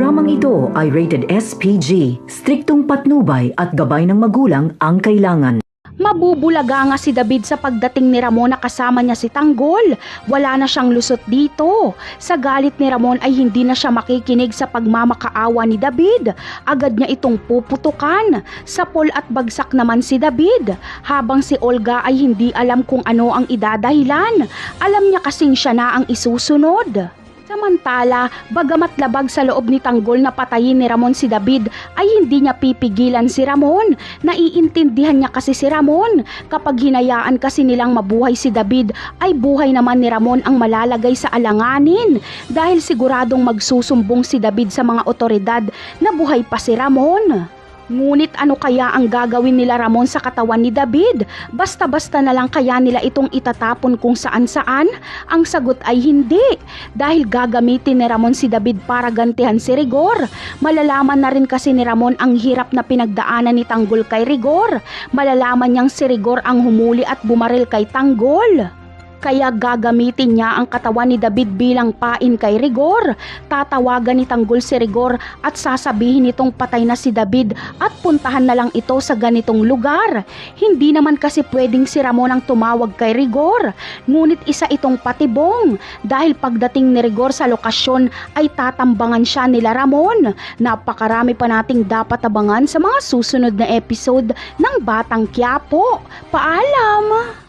programang ito ay rated SPG. Striktong patnubay at gabay ng magulang ang kailangan. Mabubulaga nga si David sa pagdating ni Ramon na kasama niya si Tanggol. Wala na siyang lusot dito. Sa galit ni Ramon ay hindi na siya makikinig sa pagmamakaawa ni David. Agad niya itong puputukan. Sapol at bagsak naman si David. Habang si Olga ay hindi alam kung ano ang idadahilan. Alam niya kasing siya na ang isusunod. Samantala, bagamat labag sa loob ni Tanggol na patayin ni Ramon si David, ay hindi niya pipigilan si Ramon. Naiintindihan niya kasi si Ramon. Kapag hinayaan kasi nilang mabuhay si David, ay buhay naman ni Ramon ang malalagay sa alanganin. Dahil siguradong magsusumbong si David sa mga otoridad na buhay pa si Ramon. Ngunit ano kaya ang gagawin nila Ramon sa katawan ni David? Basta-basta na lang kaya nila itong itatapon kung saan-saan? Ang sagot ay hindi. Dahil gagamitin ni Ramon si David para gantihan si Rigor. Malalaman na rin kasi ni Ramon ang hirap na pinagdaanan ni Tanggol kay Rigor. Malalaman niyang si Rigor ang humuli at bumaril kay Tanggol. Kaya gagamitin niya ang katawan ni David bilang pain kay Rigor. Tatawagan ni Tanggol si Rigor at sasabihin nitong patay na si David at puntahan na lang ito sa ganitong lugar. Hindi naman kasi pwedeng si Ramon ang tumawag kay Rigor. Ngunit isa itong patibong dahil pagdating ni Rigor sa lokasyon ay tatambangan siya nila Ramon. Napakarami pa nating dapat abangan sa mga susunod na episode ng Batang Quiapo. Paalam!